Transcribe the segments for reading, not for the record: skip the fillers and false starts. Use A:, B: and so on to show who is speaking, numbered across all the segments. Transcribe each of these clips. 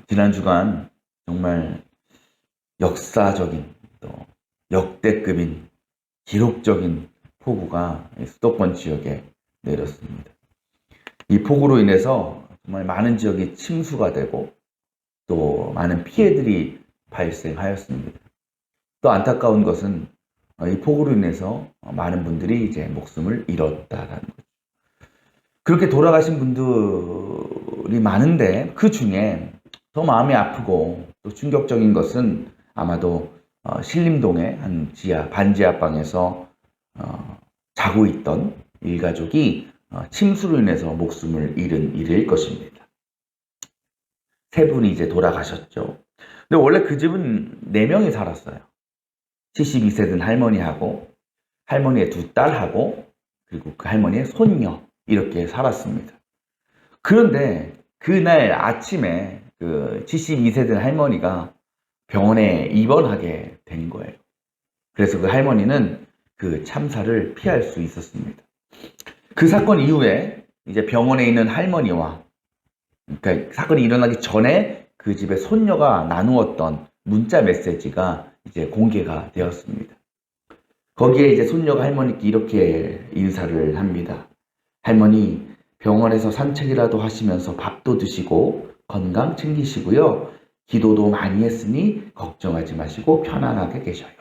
A: 지난 주간 정말 역사적인 또 역대급인 기록적인 폭우가 수도권 지역에 내렸습니다. 이 폭우로 인해서 정말 많은 지역이 침수가 되고 또 많은 피해들이 발생하였습니다. 또 안타까운 것은 이 폭우로 인해서 많은 분들이 이제 목숨을 잃었다라는 거죠. 그렇게 돌아가신 분들이 많은데 그 중에 더 마음이 아프고 또 충격적인 것은 아마도 신림동의 한 반지하방에서 자고 있던 일가족이 침수로 인해서 목숨을 잃은 일일 것입니다. 세 분이 이제 돌아가셨죠. 근데 원래 그 집은 4명이 살았어요. 72세 된 할머니하고 할머니의 2딸하고 그리고 그 할머니의 손녀 이렇게 살았습니다. 그런데 그날 아침에 그 72세 된 할머니가 병원에 입원하게 된 거예요. 그래서 그 할머니는 그 참사를 피할 수 있었습니다. 그 사건 이후에 이제 병원에 있는 할머니와 그러니까 사건이 일어나기 전에 그 집의 손녀가 나누었던 문자 메시지가 이제 공개가 되었습니다. 거기에 이제 손녀가 할머니께 이렇게 인사를 합니다. 할머니, 병원에서 산책이라도 하시면서 밥도 드시고 건강 챙기시고요. 기도도 많이 했으니 걱정하지 마시고 편안하게 계셔요.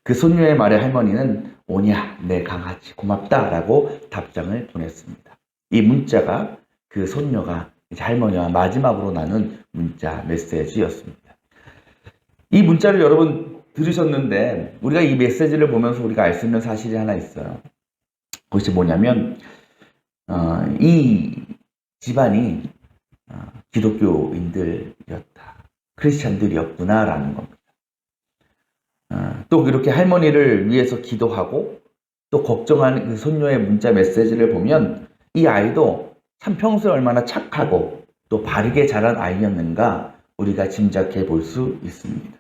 A: 그 손녀의 말에 할머니는 오냐 내 강아지 고맙다라고 답장을 보냈습니다. 이 문자가 그 손녀가 이제 할머니와 마지막으로 나눈 문자 메시지였습니다. 이 문자를 여러분 들으셨는데 우리가 이 메시지를 보면서 우리가 알 수 있는 사실이 하나 있어요. 그것이 뭐냐면 이 집안이 기독교인들이었다. 크리스찬들이었구나라는 겁니다. 또 이렇게 할머니를 위해서 기도하고 또 걱정하는 그 손녀의 문자 메시지를 보면 이 아이도 참 평소에 얼마나 착하고 또 바르게 자란 아이였는가 우리가 짐작해 볼 수 있습니다.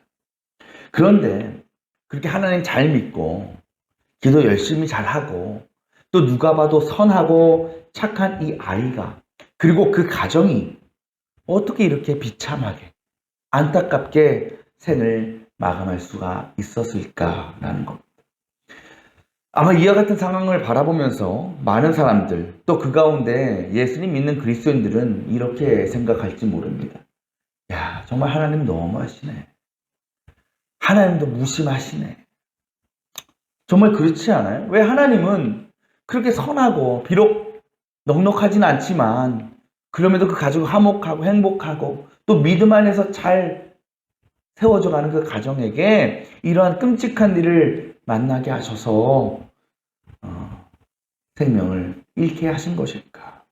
A: 그런데 그렇게 하나님 잘 믿고 기도 열심히 잘하고 또 누가 봐도 선하고 착한 이 아이가 그리고 그 가정이 어떻게 이렇게 비참하게 안타깝게 생을 마감할 수가 있었을까라는 겁니다. 아마 이와 같은 상황을 바라보면서 많은 사람들 또 그 가운데 예수님 믿는 그리스도인들은 이렇게 생각할지 모릅니다. 야, 정말 하나님 너무하시네. 하나님도 무심하시네. 정말 그렇지 않아요? 왜 하나님은 그렇게 선하고 비록 넉넉하진 않지만 그럼에도 그 가족이 화목하고 행복하고 또 믿음 안에서 잘 세워져가는 그 가정에게 이러한 끔찍한 일을 만나게 하셔서 생명을 잃게 하신 것일까?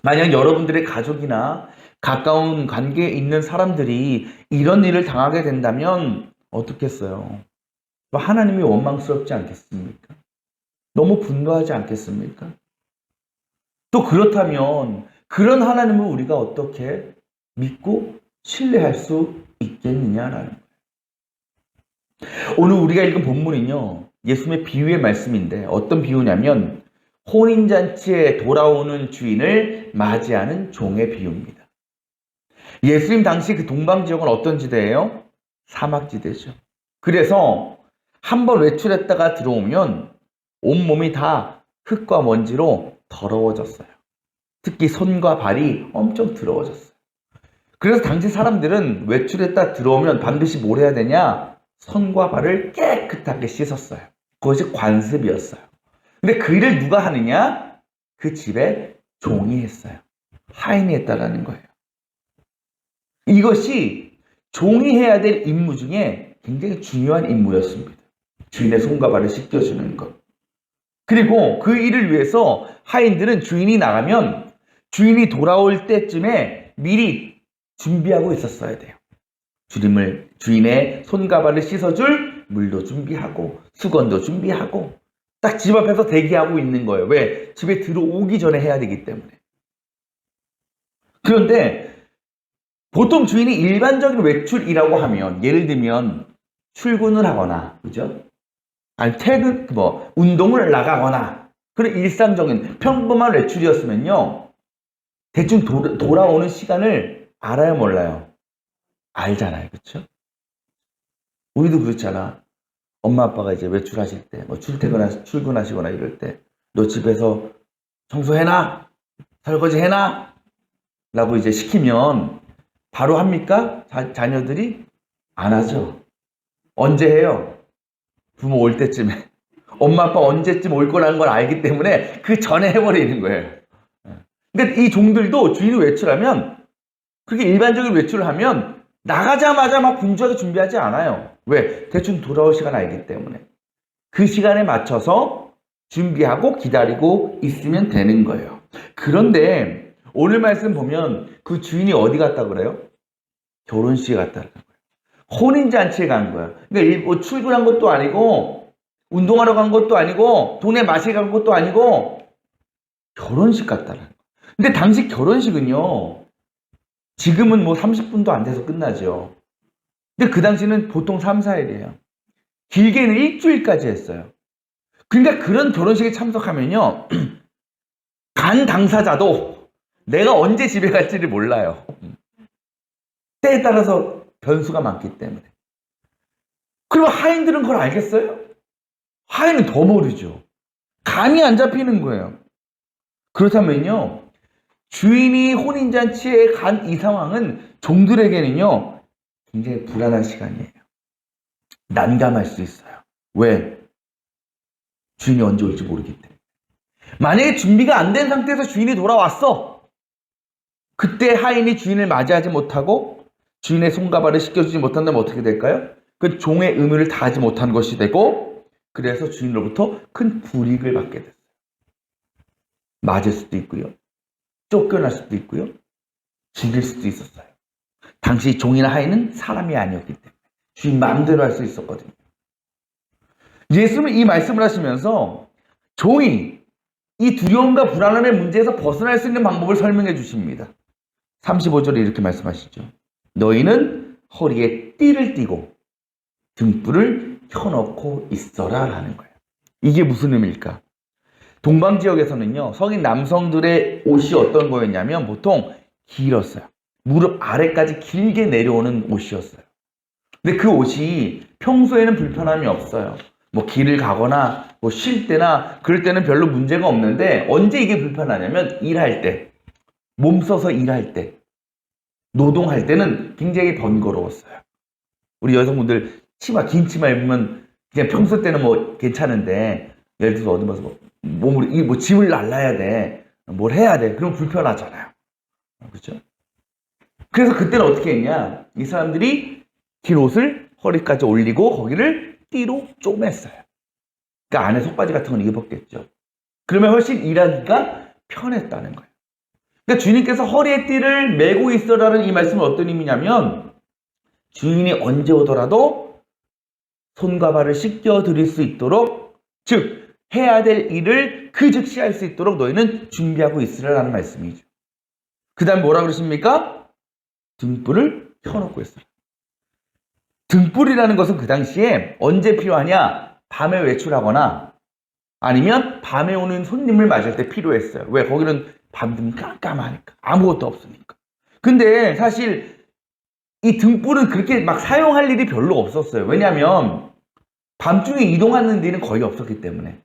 A: 만약 여러분들의 가족이나 가까운 관계에 있는 사람들이 이런 일을 당하게 된다면 어떻겠어요? 하나님이 원망스럽지 않겠습니까? 너무 분노하지 않겠습니까? 또 그렇다면 그런 하나님을 우리가 어떻게 믿고 신뢰할 수 있겠느냐라는 거예요. 오늘 우리가 읽은 본문은요, 예수님의 비유의 말씀인데 어떤 비유냐면 혼인잔치에 돌아오는 주인을 맞이하는 종의 비유입니다. 예수님 당시 그 동방 지역은 어떤 지대예요? 사막지대죠. 그래서 한번 외출했다가 들어오면 온몸이 다 흙과 먼지로 더러워졌어요. 특히 손과 발이 엄청 더러워졌어요. 그래서 당시 사람들은 외출했다 들어오면 반드시 뭘 해야 되냐? 손과 발을 깨끗하게 씻었어요. 그것이 관습이었어요. 근데 그 일을 누가 하느냐? 그 집에 종이 했어요. 하인이 했다라는 거예요. 이것이 종이 해야 될 임무 중에 굉장히 중요한 임무였습니다. 주인의 손과 발을 씻겨주는 것. 그리고 그 일을 위해서 하인들은 주인이 나가면 주인이 돌아올 때쯤에 미리 준비하고 있었어야 돼요. 주인의 손과 발을 씻어줄 물도 준비하고 수건도 준비하고 딱 집 앞에서 대기하고 있는 거예요. 왜? 집에 들어오기 전에 해야 되기 때문에. 그런데 보통 주인이 일반적인 외출이라고 하면 예를 들면 출근을 하거나 그죠? 아니 운동을 나가거나 그런 일상적인 평범한 외출이었으면요 대충 돌아오는 시간을 알아요 몰라요? 알잖아요. 그쵸? 우리도 그렇잖아. 엄마 아빠가 이제 외출하실 때, 뭐 출근하시거나 이럴 때, 너 집에서 청소해놔! 설거지해놔! 라고 이제 시키면 바로 합니까? 자녀들이? 안 하죠. 언제 해요? 부모 올 때쯤에. 엄마 아빠 언제쯤 올 거라는 걸 알기 때문에 그 전에 해버리는 거예요. 그러니까 이 종들도 주인이 외출하면, 그렇게 일반적인 외출을 하면 나가자마자 막 분주하게 준비하지 않아요. 왜? 대충 돌아올 시간 알기 때문에. 그 시간에 맞춰서 준비하고 기다리고 있으면 되는 거예요. 그런데 오늘 말씀 보면 그 주인이 어디 갔다 그래요? 결혼식에 갔다 그래요. 혼인잔치에 간 거야. 그러니까 뭐 출근한 것도 아니고 운동하러 간 것도 아니고 동네 마시러 간 것도 아니고 결혼식 갔다는 거야. 근데 당시 결혼식은요, 지금은 뭐 30분도 안 돼서 끝나죠. 근데 그 당시는 보통 3, 4일이에요. 길게는 일주일까지 했어요. 그러니까 그런 결혼식에 참석하면요, 간 당사자도 내가 언제 집에 갈지를 몰라요. 때에 따라서 변수가 많기 때문에. 그리고 하인들은 그걸 알겠어요? 하인은 더 모르죠. 감이 안 잡히는 거예요. 그렇다면요, 주인이 혼인잔치에 간 이 상황은 종들에게는요, 굉장히 불안한 시간이에요. 난감할 수 있어요. 왜? 주인이 언제 올지 모르기 때문에. 만약에 준비가 안 된 상태에서 주인이 돌아왔어. 그때 하인이 주인을 맞이하지 못하고 주인의 손가발을 씻겨주지 못한다면 어떻게 될까요? 그 종의 의무를 다하지 못한 것이 되고, 그래서 주인으로부터 큰 불이익을 받게 됐어요. 맞을 수도 있고요. 쫓겨날 수도 있고요. 죽일 수도 있었어요. 당시 종이나 하인은 사람이 아니었기 때문에 주인 마음대로 할 수 있었거든요. 예수님은 이 말씀을 하시면서 종이 이 두려움과 불안함의 문제에서 벗어날 수 있는 방법을 설명해 주십니다. 35절에 이렇게 말씀하시죠. 너희는 허리에 띠를 띠고 등불을 켜놓고 있어라 라는 거예요. 이게 무슨 의미일까? 동방 지역에서는요, 성인 남성들의 옷이 어떤 거였냐면 보통 길었어요. 무릎 아래까지 길게 내려오는 옷이었어요. 근데 그 옷이 평소에는 불편함이 없어요. 뭐 길을 가거나 뭐 쉴 때나 그럴 때는 별로 문제가 없는데, 언제 이게 불편하냐면 일할 때, 몸 써서 일할 때, 노동할 때는 굉장히 번거로웠어요. 우리 여성분들 긴 치마 입으면 그냥 평소 때는 뭐 괜찮은데, 예를 들어서 어디 가서 몸으로 뭐 짐을 날라야 돼, 뭘 해야 돼, 그럼 불편하잖아요. 그렇죠? 그래서 그때는 어떻게 했냐, 이 사람들이 긴 옷을 허리까지 올리고 거기를 띠로 쪼맸어요. 그러니까 안에 속바지 같은 건 입었겠죠. 그러면 훨씬 일하기가 편했다는 거예요. 그러니까 주인님께서 허리에 띠를 메고 있어라는 이 말씀은 어떤 의미냐면, 주인이 언제 오더라도 손과 발을 씻겨 드릴 수 있도록, 즉 해야 될 일을 그 즉시 할 수 있도록 너희는 준비하고 있으라는 말씀이죠. 그 다음 뭐라 그러십니까? 등불을 켜놓고 있어라. 등불이라는 것은 그 당시에 언제 필요하냐? 밤에 외출하거나 아니면 밤에 오는 손님을 맞을 때 필요했어요. 왜? 거기는 밤은 깜깜하니까, 아무것도 없으니까. 근데 사실 이 등불은 그렇게 막 사용할 일이 별로 없었어요. 왜냐하면 밤중에 이동하는 일은 거의 없었기 때문에.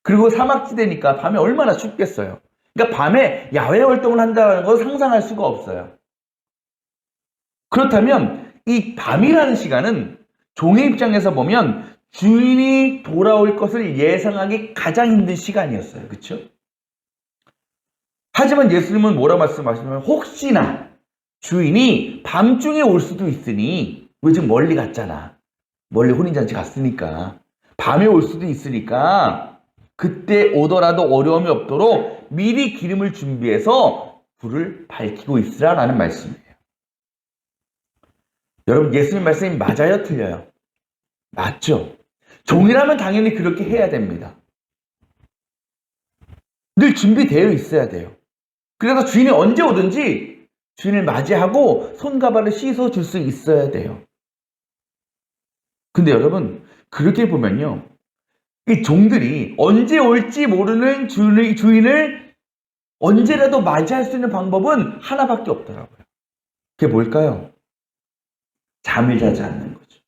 A: 그리고 사막지대니까 밤에 얼마나 춥겠어요. 그러니까 밤에 야외 활동을 한다는 걸 상상할 수가 없어요. 그렇다면 이 밤이라는 시간은 종의 입장에서 보면 주인이 돌아올 것을 예상하기 가장 힘든 시간이었어요. 그렇죠? 하지만 예수님은 뭐라 말씀하시냐면, 혹시나 주인이 밤중에 올 수도 있으니, 왜 지금 멀리 갔잖아. 멀리 혼인잔치 갔으니까. 밤에 올 수도 있으니까 그때 오더라도 어려움이 없도록 미리 기름을 준비해서 불을 밝히고 있으라라는 말씀이에요. 여러분, 예수님 말씀이 맞아요? 틀려요? 맞죠? 종이라면 당연히 그렇게 해야 됩니다. 늘 준비되어 있어야 돼요. 그래서 주인이 언제 오든지 주인을 맞이하고 손과 발을 씻어 줄 수 있어야 돼요. 근데 여러분, 그렇게 보면요, 이 종들이 언제 올지 모르는 주인을 언제라도 맞이할 수 있는 방법은 하나밖에 없더라고요. 그게 뭘까요? 잠을 자지 않는 거죠.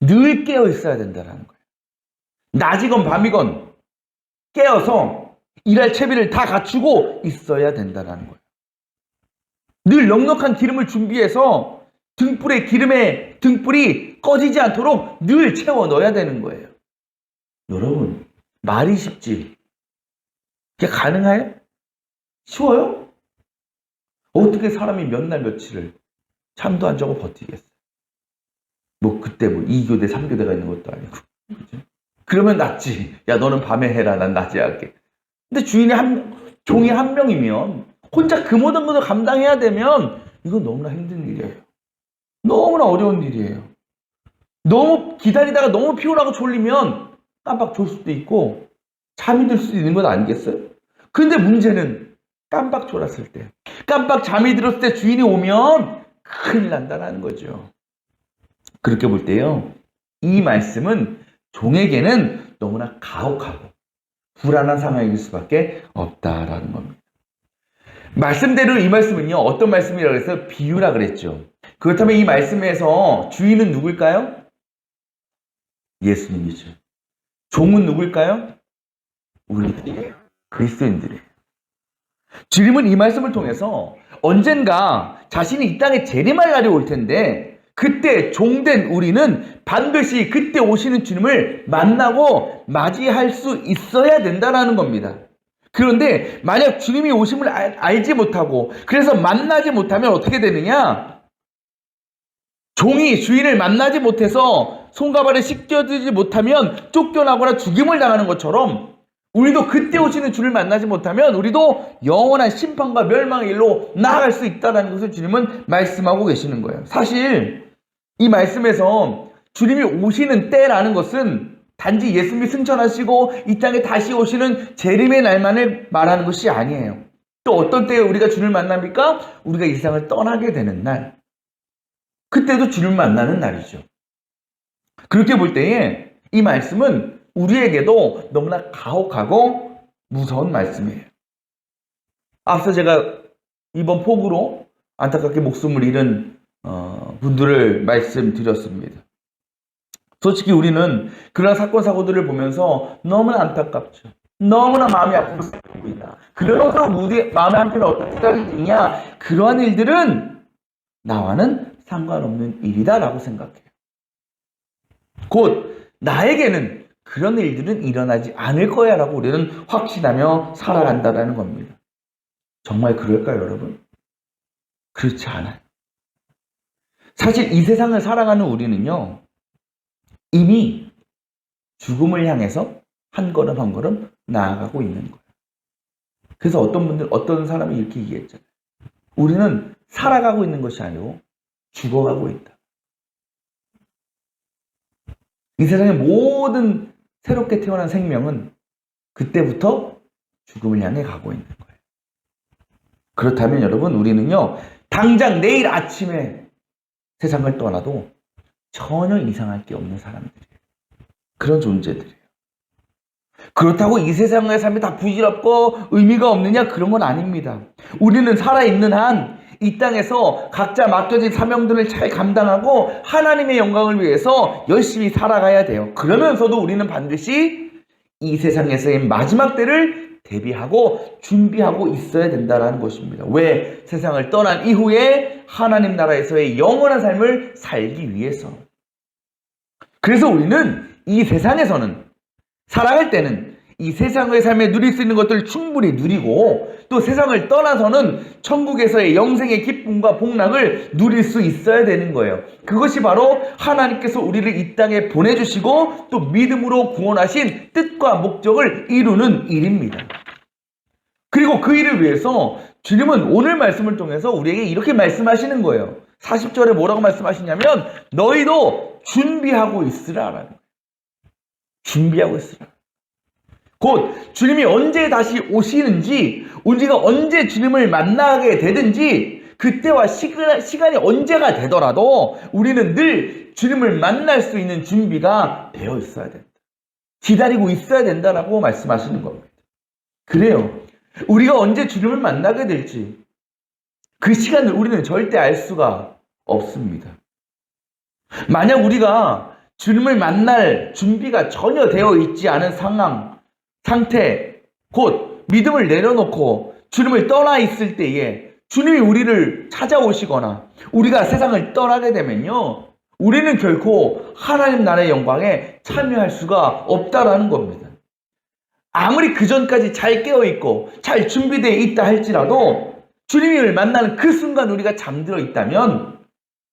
A: 늘 깨어 있어야 된다는 거예요. 낮이건 밤이건 깨어서 일할 채비를 다 갖추고 있어야 된다는 거예요. 늘 넉넉한 기름을 준비해서 등불에 기름의 등불이 꺼지지 않도록 늘 채워 넣어야 되는 거예요. 여러분, 말이 쉽지. 그게 가능해요? 쉬워요? 어떻게 사람이 몇 날 며칠을 잠도 안 자고 버티겠어요? 뭐 그때 뭐 2교대, 3교대가 있는 것도 아니고. 그치? 그러면 낫지. 야, 너는 밤에 해라. 난 낮에 할게. 근데 종이 한 명이면 혼자 그 모든 것을 감당해야 되면 이건 너무나 힘든 일이에요. 너무나 어려운 일이에요. 너무 기다리다가 너무 피곤하고 졸리면 깜빡 졸 수도 있고 잠이 들 수도 있는 건 아니겠어요? 근데 문제는 깜빡 졸았을 때, 깜빡 잠이 들었을 때 주인이 오면 큰일 난다는 거죠. 그렇게 볼 때요, 이 말씀은 종에게는 너무나 가혹하고 불안한 상황일 수밖에 없다라는 겁니다. 말씀대로 이 말씀은요, 어떤 말씀이라고 해서 비유라 그랬죠. 그렇다면 이 말씀에서 주인은 누굴까요? 예수님이죠. 종은 누굴까요? 우리들이에요. 그리스도인들이에요. 주님은 이 말씀을 통해서 언젠가 자신이 이 땅에 재림할 날이 올 텐데 그때 종된 우리는 반드시 그때 오시는 주님을 만나고 맞이할 수 있어야 된다는 겁니다. 그런데 만약 주님이 오심을 알지 못하고 그래서 만나지 못하면 어떻게 되느냐? 종이 주인을 만나지 못해서 손과 발을 씻겨주지 못하면 쫓겨나거나 죽임을 당하는 것처럼 우리도 그때 오시는 주를 만나지 못하면 우리도 영원한 심판과 멸망의 일로 나아갈 수 있다는 것을 주님은 말씀하고 계시는 거예요. 사실 이 말씀에서 주님이 오시는 때라는 것은 단지 예수님이 승천하시고 이 땅에 다시 오시는 재림의 날만을 말하는 것이 아니에요. 또 어떤 때에 우리가 주를 만납니까? 우리가 이 세상을 떠나게 되는 날. 그때도 주를 만나는 날이죠. 그렇게 볼 때에 이 말씀은 우리에게도 너무나 가혹하고 무서운 말씀이에요. 앞서 제가 이번 폭우로 안타깝게 목숨을 잃은 분들을 말씀드렸습니다. 솔직히 우리는 그런 사건 사고들을 보면서 너무나 안타깝죠. 너무나 마음이 아픕니다. 그러면서 우리 마음의 한편에 어떤 생각이 드냐? 그러한 일들은 나와는 상관없는 일이다라고 생각해요. 곧 나에게는 그런 일들은 일어나지 않을 거야 라고 우리는 확신하며 살아간다는 겁니다. 정말 그럴까요, 여러분? 그렇지 않아요. 사실 이 세상을 살아가는 우리는요, 이미 죽음을 향해서 한 걸음 한 걸음 나아가고 있는 거예요. 그래서 어떤 사람이 이렇게 얘기했잖아요. 우리는 살아가고 있는 것이 아니고 죽어가고 있다. 이 세상의 모든 새롭게 태어난 생명은 그때부터 죽음을 향해 가고 있는 거예요. 그렇다면 여러분, 우리는요, 당장 내일 아침에 세상을 떠나도 전혀 이상할 게 없는 사람들이에요. 그런 존재들이에요. 그렇다고 이 세상의 삶이 다 부질없고 의미가 없느냐? 그런 건 아닙니다. 우리는 살아있는 한 이 땅에서 각자 맡겨진 사명들을 잘 감당하고 하나님의 영광을 위해서 열심히 살아가야 돼요. 그러면서도 우리는 반드시 이 세상에서의 마지막 때를 대비하고 준비하고 있어야 된다는 것입니다. 왜? 세상을 떠난 이후에 하나님 나라에서의 영원한 삶을 살기 위해서. 그래서 우리는 이 세상에서는 살아갈 때는 이 세상의 삶에 누릴 수 있는 것들을 충분히 누리고 또 세상을 떠나서는 천국에서의 영생의 기쁨과 복락을 누릴 수 있어야 되는 거예요. 그것이 바로 하나님께서 우리를 이 땅에 보내주시고 또 믿음으로 구원하신 뜻과 목적을 이루는 일입니다. 그리고 그 일을 위해서 주님은 오늘 말씀을 통해서 우리에게 이렇게 말씀하시는 거예요. 40절에 뭐라고 말씀하시냐면 너희도 준비하고 있으라라는 거예요. 준비하고 있으라. 곧 주님이 언제 다시 오시는지, 우리가 언제 주님을 만나게 되든지 그때와 시간이 언제가 되더라도 우리는 늘 주님을 만날 수 있는 준비가 되어 있어야 된다. 기다리고 있어야 된다라고 말씀하시는 겁니다. 그래요. 우리가 언제 주님을 만나게 될지 그 시간을 우리는 절대 알 수가 없습니다. 만약 우리가 주님을 만날 준비가 전혀 되어 있지 않은 상태, 곧 믿음을 내려놓고 주님을 떠나 있을 때에 주님이 우리를 찾아오시거나 우리가 세상을 떠나게 되면요, 우리는 결코 하나님 나라의 영광에 참여할 수가 없다라는 겁니다. 아무리 그 전까지 잘 깨어있고 잘 준비되어 있다 할지라도 주님을 만나는 그 순간 우리가 잠들어 있다면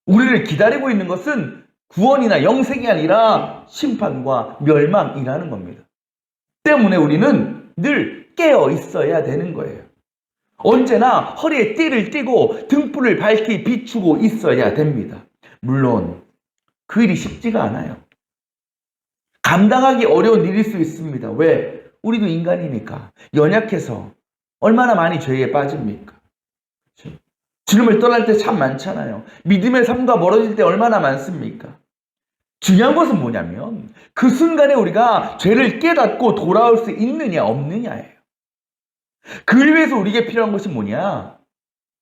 A: 우리를 기다리고 있는 것은 구원이나 영생이 아니라 심판과 멸망이라는 겁니다. 때문에 우리는 늘 깨어 있어야 되는 거예요. 언제나 허리에 띠를 띠고 등불을 밝히 비추고 있어야 됩니다. 물론 그 일이 쉽지가 않아요. 감당하기 어려운 일일 수 있습니다. 왜? 우리도 인간이니까. 연약해서 얼마나 많이 죄에 빠집니까? 그렇죠? 주님을 떠날 때 참 많잖아요. 믿음의 삶과 멀어질 때 얼마나 많습니까? 중요한 것은 뭐냐면 그 순간에 우리가 죄를 깨닫고 돌아올 수 있느냐 없느냐예요. 그를 위해서 우리에게 필요한 것이 뭐냐?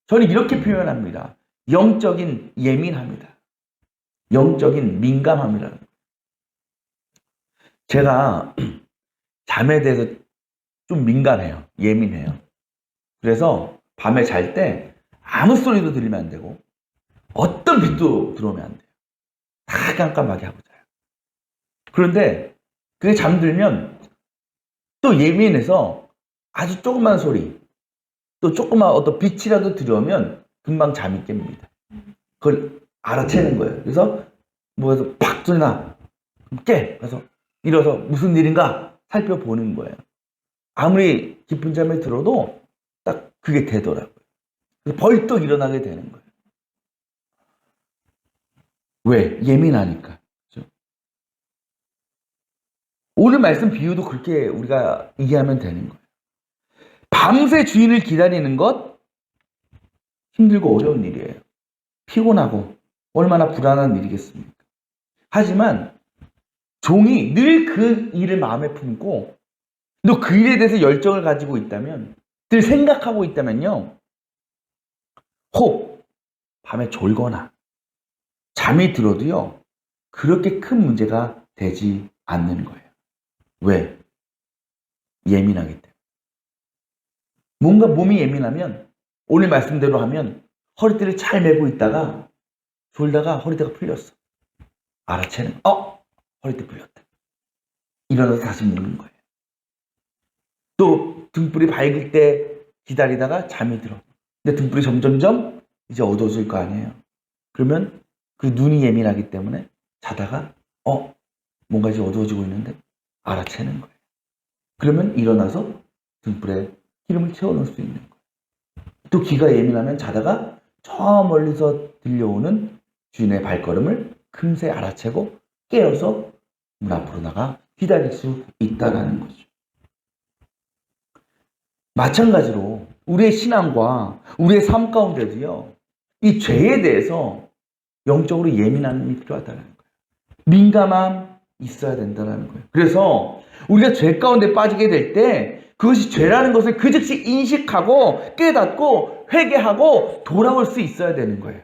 A: 저는 이렇게 표현합니다. 영적인 예민함이다. 영적인 민감함이라는 거예요. 제가 잠에 대해서 좀 민감해요. 예민해요. 그래서 밤에 잘 때 아무 소리도 들리면 안 되고 어떤 빛도 들어오면 안 돼요. 다 깜깜하게 하고 자요. 그런데 그게 잠들면 또 예민해서 아주 조그만 소리, 또 조그만 어떤 빛이라도 들어오면 금방 잠이 깹니다. 그걸 알아채는 거예요. 그래서 뭐에서 팍 소리 나. 깨. 그래서 일어서 무슨 일인가 살펴보는 거예요. 아무리 깊은 잠에 들어도 딱 그게 되더라고요. 그래서 벌떡 일어나게 되는 거예요. 왜? 예민하니까. 그렇죠? 오늘 말씀 비유도 그렇게 우리가 이해하면 되는 거예요. 밤새 주인을 기다리는 것 힘들고 어려운 일이에요. 피곤하고 얼마나 불안한 일이겠습니까? 하지만 종이 늘 그 일을 마음에 품고 또 그 일에 대해서 열정을 가지고 있다면, 늘 생각하고 있다면요, 혹 밤에 졸거나 잠이 들어도요 그렇게 큰 문제가 되지 않는 거예요. 왜? 예민하기 때문에. 뭔가 몸이 예민하면 오늘 말씀대로 하면 허리띠를 잘 메고 있다가 졸다가 허리띠가 풀렸어. 알아채는 허리띠 풀렸다. 일어나서 다시 묶는 거예요. 또 등불이 밝을 때 기다리다가 잠이 들어. 근데 등불이 점점점 이제 어두워질 거 아니에요. 그러면 그 눈이 예민하기 때문에 자다가 뭔가 이제 어두워지고 있는데 알아채는 거예요. 그러면 일어나서 등불에 기름을 채워놓을 수 있는 거예요. 또 귀가 예민하면 자다가 저 멀리서 들려오는 주인의 발걸음을 금세 알아채고 깨어서 문 앞으로 나가 기다릴 수 있다는 거죠. 마찬가지로 우리의 신앙과 우리의 삶 가운데도요, 이 죄에 대해서 영적으로 예민함이 필요하다는 거예요. 민감함 있어야 된다는 거예요. 그래서 우리가 죄 가운데 빠지게 될 때 그것이 죄라는 것을 그 즉시 인식하고 깨닫고 회개하고 돌아올 수 있어야 되는 거예요.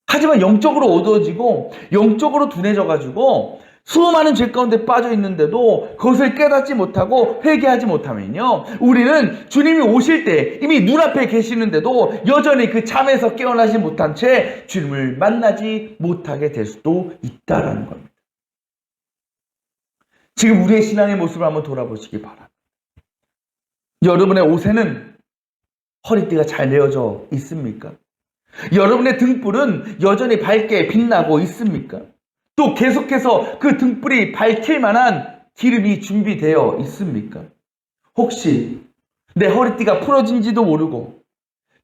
A: 하지만 영적으로 어두워지고 영적으로 둔해져가지고 수많은 죄 가운데 빠져 있는데도 그것을 깨닫지 못하고 회개하지 못하면요, 우리는 주님이 오실 때 이미 눈앞에 계시는데도 여전히 그 잠에서 깨어나지 못한 채 주님을 만나지 못하게 될 수도 있다는 겁니다. 지금 우리의 신앙의 모습을 한번 돌아보시기 바랍니다. 여러분의 옷에는 허리띠가 잘 메어져 있습니까? 여러분의 등불은 여전히 밝게 빛나고 있습니까? 또 계속해서 그 등불이 밝힐 만한 기름이 준비되어 있습니까? 혹시 내 허리띠가 풀어진지도 모르고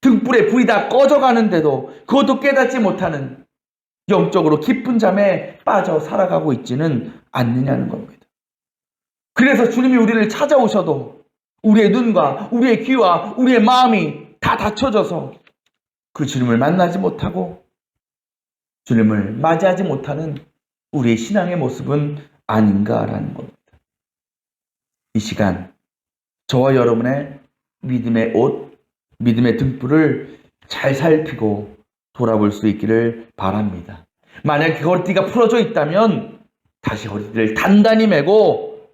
A: 등불에 불이 다 꺼져가는데도 그것도 깨닫지 못하는 영적으로 깊은 잠에 빠져 살아가고 있지는 않느냐는 겁니다. 그래서 주님이 우리를 찾아오셔도 우리의 눈과 우리의 귀와 우리의 마음이 다 닫혀져서 그 주님을 만나지 못하고 주님을 맞이하지 못하는 우리의 신앙의 모습은 아닌가라는 겁니다. 이 시간 저와 여러분의 믿음의 옷, 믿음의 등불을 잘 살피고 돌아볼 수 있기를 바랍니다. 만약 그 허리띠가 풀어져 있다면 다시 허리띠를 단단히 매고,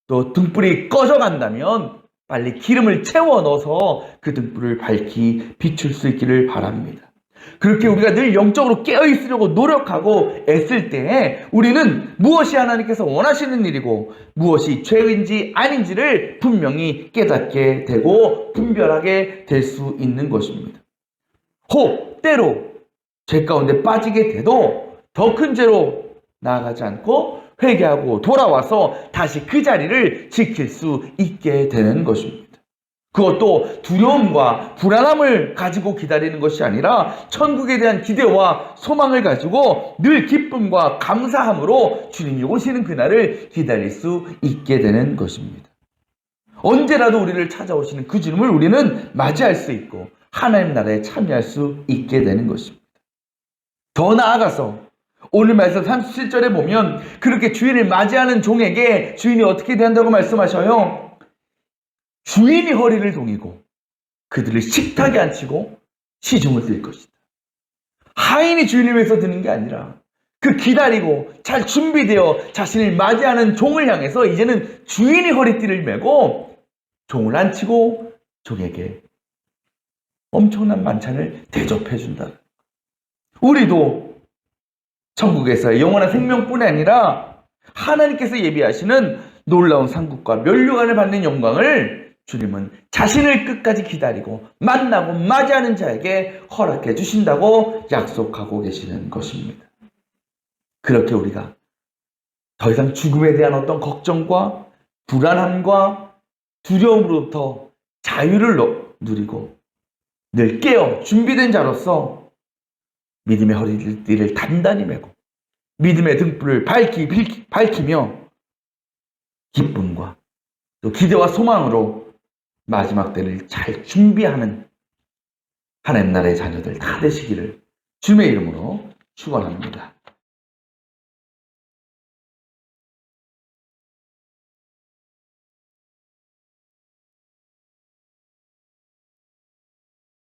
A: 또 등불이 꺼져 간다면 빨리 기름을 채워 넣어서 그 등불을 밝히 비출 수 있기를 바랍니다. 그렇게 우리가 늘 영적으로 깨어 있으려고 노력하고 애쓸 때에 우리는 무엇이 하나님께서 원하시는 일이고 무엇이 죄인지 아닌지를 분명히 깨닫게 되고 분별하게 될 수 있는 것입니다. 혹 때로 죄 가운데 빠지게 돼도 더 큰 죄로 나아가지 않고 회개하고 돌아와서 다시 그 자리를 지킬 수 있게 되는 것입니다. 그것도 두려움과 불안함을 가지고 기다리는 것이 아니라 천국에 대한 기대와 소망을 가지고 늘 기쁨과 감사함으로 주님이 오시는 그날을 기다릴 수 있게 되는 것입니다. 언제라도 우리를 찾아오시는 그 주님을 우리는 맞이할 수 있고 하나님 나라에 참여할 수 있게 되는 것입니다. 더 나아가서 오늘 말씀 37절에 보면 그렇게 주인을 맞이하는 종에게 주인이 어떻게 대한다고 말씀하셔요? 주인이 허리를 동이고 그들을 식탁에 앉히고 시중을 들 것이다. 하인이 주인을 위해서 드는 게 아니라 그 기다리고 잘 준비되어 자신을 맞이하는 종을 향해서 이제는 주인이 허리띠를 메고 종을 앉히고 종에게 엄청난 만찬을 대접해 준다. 우리도 천국에서의 영원한 생명뿐 아니라 하나님께서 예비하시는 놀라운 상급과 면류관을 받는 영광을 주님은 자신을 끝까지 기다리고 만나고 맞이하는 자에게 허락해 주신다고 약속하고 계시는 것입니다. 그렇게 우리가 더 이상 죽음에 대한 어떤 걱정과 불안함과 두려움으로부터 자유를 누리고 늘 깨어 준비된 자로서 믿음의 허리띠를 단단히 메고 믿음의 등불을 밝히며 기쁨과 또 기대와 소망으로 마지막 때를 잘 준비하는 하나님 나라의 자녀들 다 되시기를 주님의 이름으로 축원합니다.